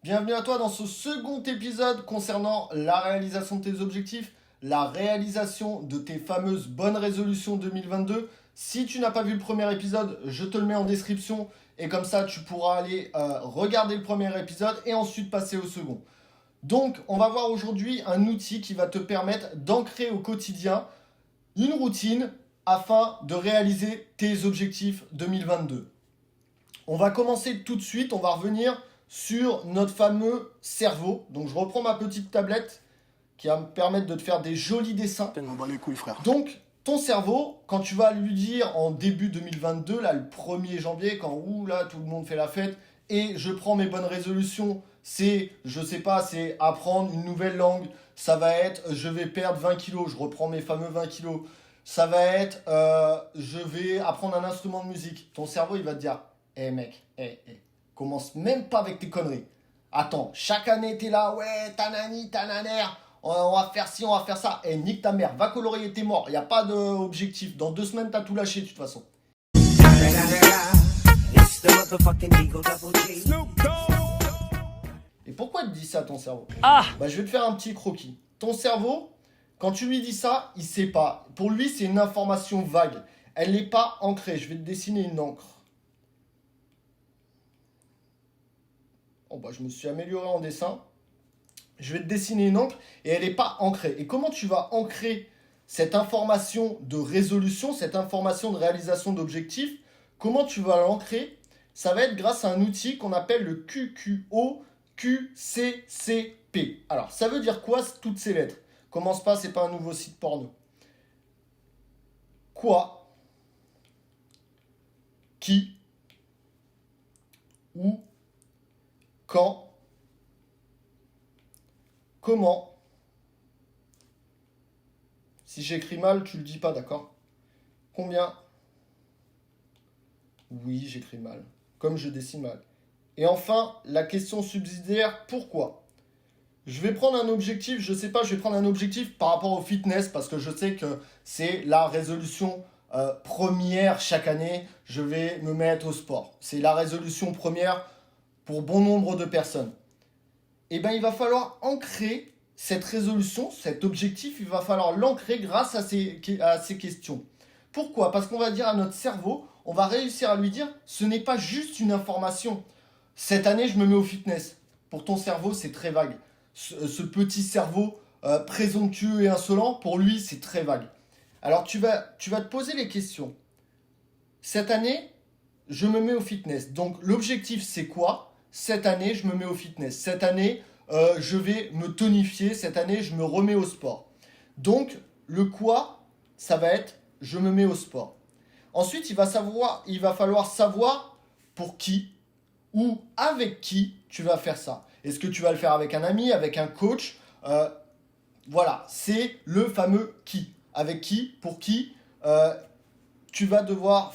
Bienvenue à toi dans ce second épisode concernant la réalisation de tes objectifs, la réalisation de tes fameuses bonnes résolutions 2022. Si tu n'as pas vu le premier épisode, je te le mets en description et comme ça tu pourras aller regarder le premier épisode et ensuite passer au second. Donc on va voir aujourd'hui un outil qui va te permettre d'ancrer au quotidien une routine afin de réaliser tes objectifs 2022. On va commencer tout de suite, on va revenir sur notre fameux cerveau. Donc je reprends ma petite tablette qui va me permettre de te faire des jolis dessins. On bat les couilles, frère. Donc ton cerveau, quand tu vas lui dire en début 2022, là le 1er janvier, quand là tout le monde fait la fête, et je prends mes bonnes résolutions, c'est, je sais pas, c'est apprendre une nouvelle langue, ça va être, je vais perdre 20 kilos, je reprends mes fameux 20 kilos, ça va être, je vais apprendre un instrument de musique. Ton cerveau, il va te dire, mec, commence même pas avec tes conneries. Attends, chaque année t'es là, ouais, tanani, tananer, on va faire ci, on va faire ça. Nique ta mère, va colorier tes morts, y a pas d'objectif. Dans 2 semaines, t'as tout lâché de toute façon. Et pourquoi il te dit ça ton cerveau ? Je vais te faire un petit croquis. Ton cerveau, quand tu lui dis ça, il sait pas. Pour lui, c'est une information vague. Elle n'est pas ancrée. Je vais te dessiner une encre. Je me suis amélioré en dessin. Je vais te dessiner une encre et elle n'est pas ancrée. Et comment tu vas ancrer cette information de résolution, cette information de réalisation d'objectifs ? Comment tu vas l'ancrer ? Ça va être grâce à un outil qu'on appelle le QQO-QCCP. Alors, ça veut dire quoi toutes ces lettres ? Commence pas, c'est pas un nouveau site porno. Quoi ? Qui ? Où ? Quand ? Comment ? Si j'écris mal, tu le dis pas, d'accord ? Combien ? Oui, j'écris mal. Comme je dessine mal. Et enfin, la question subsidiaire, pourquoi ? Je vais prendre un objectif, je sais pas, je vais prendre un objectif par rapport au fitness parce que je sais que c'est la résolution première chaque année, je vais me mettre au sport. C'est la résolution première pour bon nombre de personnes. Il va falloir ancrer cette résolution, cet objectif, il va falloir l'ancrer grâce à ces questions. Pourquoi ? Parce qu'on va dire à notre cerveau, on va réussir à lui dire, ce n'est pas juste une information. Cette année, je me mets au fitness. Pour ton cerveau, c'est très vague. Ce petit cerveau présomptueux et insolent, pour lui, c'est très vague. Alors, tu vas te poser les questions. Cette année, je me mets au fitness. Donc, l'objectif, c'est quoi ? Cette année, je me mets au fitness. Cette année, je vais me tonifier. Cette année, je me remets au sport. Donc, le quoi, ça va être je me mets au sport. Ensuite, il va falloir savoir pour qui ou avec qui tu vas faire ça. Est-ce que tu vas le faire avec un ami, avec un coach ? Voilà, c'est le fameux qui. Avec qui, pour qui tu vas devoir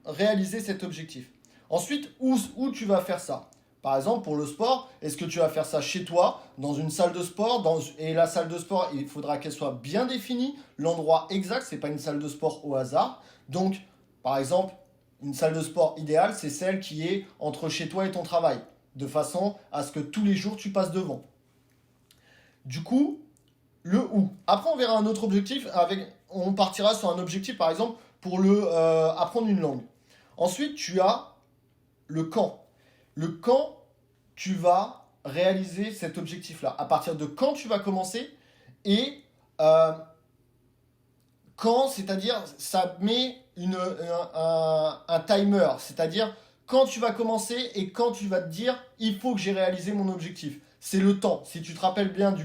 réaliser cet objectif. Ensuite, où tu vas faire ça ? Par exemple, pour le sport, est-ce que tu vas faire ça chez toi, dans une salle de sport et la salle de sport, il faudra qu'elle soit bien définie, l'endroit exact, c'est pas une salle de sport au hasard. Donc, par exemple, une salle de sport idéale, c'est celle qui est entre chez toi et ton travail, de façon à ce que tous les jours, tu passes devant. Du coup, le où. Après, on verra un autre objectif, on partira sur un objectif, par exemple, pour apprendre une langue. Ensuite, tu as le quand. Le quand tu vas réaliser cet objectif-là. À partir de quand tu vas commencer et quand, c'est-à-dire, ça met un timer. C'est-à-dire, quand tu vas commencer et quand tu vas te dire, il faut que j'ai réalisé mon objectif. C'est le temps. Si tu te rappelles bien de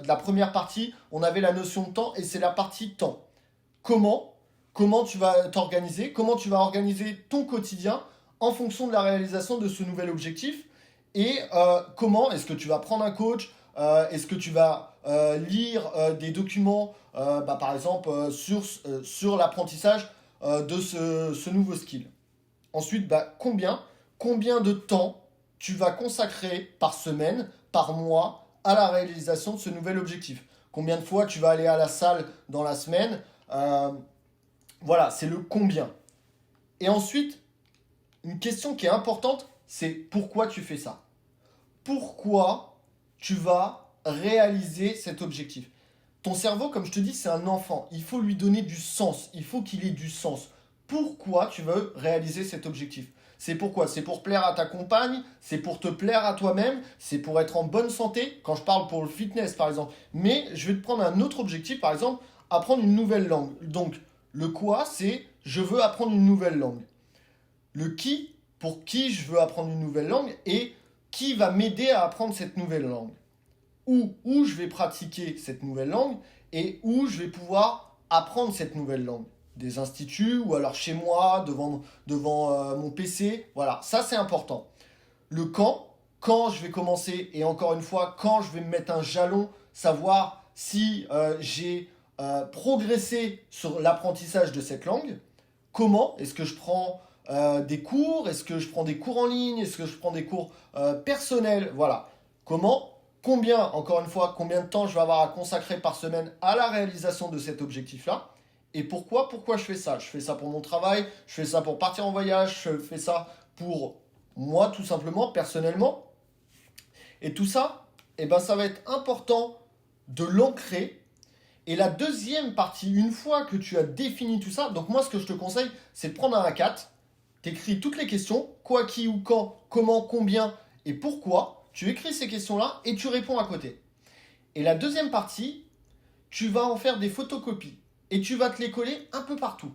la première partie, on avait la notion de temps et c'est la partie temps. Comment tu vas t'organiser ? Comment tu vas organiser ton quotidien en fonction de la réalisation de ce nouvel objectif ? Et comment est-ce que tu vas prendre un coach ? Est-ce que tu vas lire des documents, par exemple, sur l'apprentissage de ce nouveau skill ? Ensuite, combien de temps tu vas consacrer par semaine, par mois, à la réalisation de ce nouvel objectif ? Combien de fois tu vas aller à la salle dans la semaine ? Voilà, c'est le combien. Et ensuite, une question qui est importante, c'est pourquoi tu fais ça. Pourquoi tu vas réaliser cet objectif. Ton cerveau, comme je te dis, c'est un enfant. Il faut lui donner du sens. Il faut qu'il ait du sens. Pourquoi tu veux réaliser cet objectif? C'est pourquoi? C'est pour plaire à ta compagne, c'est pour te plaire à toi-même, c'est pour être en bonne santé, quand je parle pour le fitness par exemple. Mais je vais te prendre un autre objectif, par exemple, apprendre une nouvelle langue. Donc, le quoi, c'est je veux apprendre une nouvelle langue. Le qui, pour qui je veux apprendre une nouvelle langue et qui va m'aider à apprendre cette nouvelle langue. Où je vais pratiquer cette nouvelle langue et où je vais pouvoir apprendre cette nouvelle langue. Des instituts ou alors chez moi, devant mon PC. Voilà, ça c'est important. Le quand je vais commencer et encore une fois, quand je vais me mettre un jalon, savoir si j'ai progressé sur l'apprentissage de cette langue. Comment? Est-ce que je prends des cours? Est-ce que je prends des cours en ligne? Est-ce que je prends des cours personnels? Voilà. Comment? Combien, encore une fois, combien de temps je vais avoir à consacrer par semaine à la réalisation de cet objectif-là? Et pourquoi je fais ça? Je fais ça pour mon travail, je fais ça pour partir en voyage, je fais ça pour moi tout simplement, personnellement. Et tout ça, eh ben, ça va être important de l'ancrer. Et la deuxième partie, une fois que tu as défini tout ça, donc moi ce que je te conseille, c'est de prendre un A4, t'écris toutes les questions, quoi, qui, où, quand, comment, combien et pourquoi. Tu écris ces questions-là et tu réponds à côté. Et la deuxième partie, tu vas en faire des photocopies et tu vas te les coller un peu partout.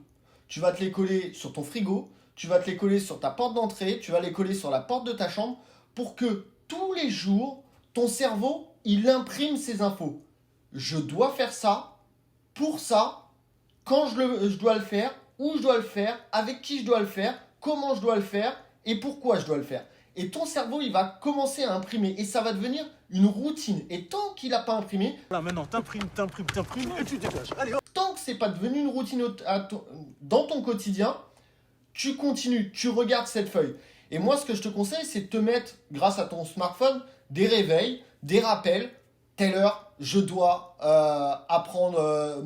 Tu vas te les coller sur ton frigo, tu vas te les coller sur ta porte d'entrée, tu vas les coller sur la porte de ta chambre pour que tous les jours, ton cerveau, il imprime ces infos. Je dois faire ça, pour ça, quand je dois le faire, où je dois le faire, avec qui je dois le faire, comment je dois le faire et pourquoi je dois le faire. Et ton cerveau, il va commencer à imprimer et ça va devenir une routine. Et tant qu'il n'a pas imprimé, là maintenant t'imprimes et tu dégages. Allez hop. tant que c'est pas devenu une routine dans ton quotidien, tu continues, tu regardes cette feuille. Et moi, ce que je te conseille, c'est de te mettre, grâce à ton smartphone, des réveils, des rappels. Telle heure, je dois apprendre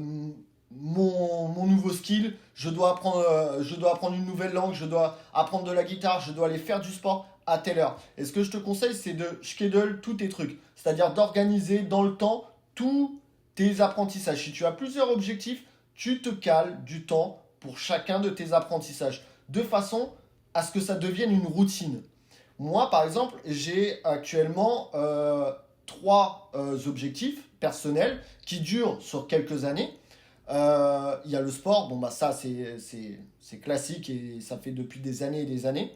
mon nouveau skill, je dois apprendre une nouvelle langue, je dois apprendre de la guitare, je dois aller faire du sport à telle heure. Et ce que je te conseille, c'est de schedule tous tes trucs. C'est-à-dire d'organiser dans le temps tous tes apprentissages. Si tu as plusieurs objectifs, tu te cales du temps pour chacun de tes apprentissages. De façon à ce que ça devienne une routine. Moi, par exemple, j'ai actuellement 3 objectifs personnels qui durent sur quelques années. Il y a le sport, bon bah ça c'est classique et ça fait depuis des années et des années.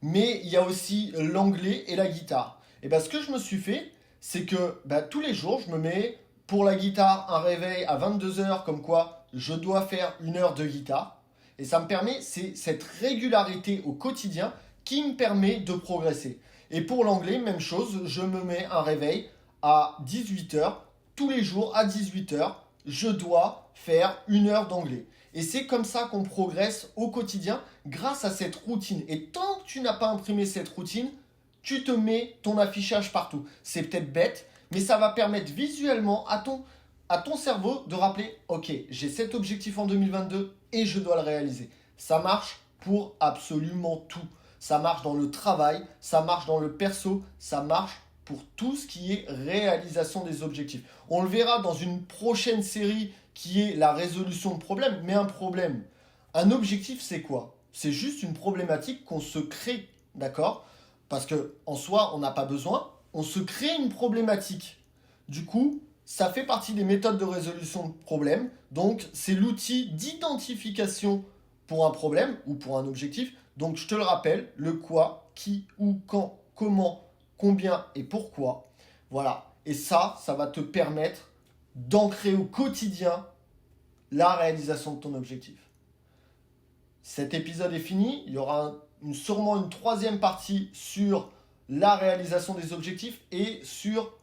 Mais il y a aussi l'anglais et la guitare. Et ben ce que je me suis fait, c'est que tous les jours je me mets pour la guitare un réveil à 22h comme quoi je dois faire 1 heure de guitare. Et ça me permet, c'est cette régularité au quotidien qui me permet de progresser. Et pour l'anglais, même chose, je me mets un réveil à 18h. Tous les jours à 18h, je dois faire 1 heure d'anglais. Et c'est comme ça qu'on progresse au quotidien grâce à cette routine. Et tant que tu n'as pas imprimé cette routine, tu te mets ton affichage partout. C'est peut-être bête, mais ça va permettre visuellement à ton cerveau de rappeler, ok, j'ai cet objectif en 2022 et je dois le réaliser. Ça marche pour absolument tout. Ça marche dans le travail, ça marche dans le perso, ça marche pour tout ce qui est réalisation des objectifs. On le verra dans une prochaine série qui est la résolution de problèmes. Mais un objectif, c'est quoi? C'est juste une problématique qu'on se crée, d'accord? Parce qu'en soi, on n'a pas besoin. On se crée une problématique. Du coup, ça fait partie des méthodes de résolution de problèmes. Donc, c'est l'outil d'identification pour un problème ou pour un objectif. Donc, je te le rappelle, le quoi, qui, où, quand, comment, combien et pourquoi. Voilà. Et ça va te permettre d'ancrer au quotidien la réalisation de ton objectif. Cet épisode est fini. Il y aura sûrement une 3e partie sur la réalisation des objectifs et sur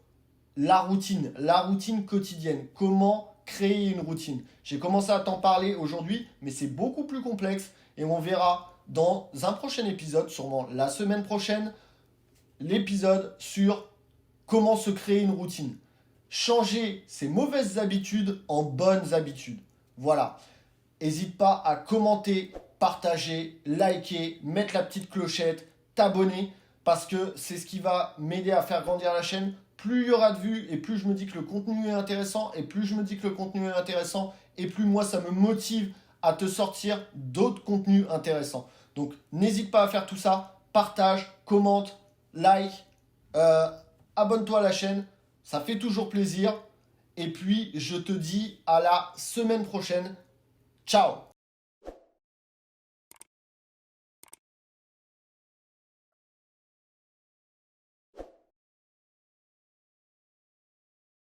la routine quotidienne. Comment créer une routine. J'ai commencé à t'en parler aujourd'hui, mais c'est beaucoup plus complexe et on verra dans un prochain épisode, sûrement la semaine prochaine, l'épisode sur comment se créer une routine. Changer ses mauvaises habitudes en bonnes habitudes. Voilà. N'hésite pas à commenter, partager, liker, mettre la petite clochette, t'abonner parce que c'est ce qui va m'aider à faire grandir la chaîne. Plus il y aura de vues et plus je me dis que le contenu est intéressant et plus je me dis que le contenu est intéressant et plus moi ça me motive à te sortir d'autres contenus intéressants. Donc n'hésite pas à faire tout ça, partage, commente, like, abonne-toi à la chaîne, ça fait toujours plaisir. Et puis je te dis à la semaine prochaine. Ciao!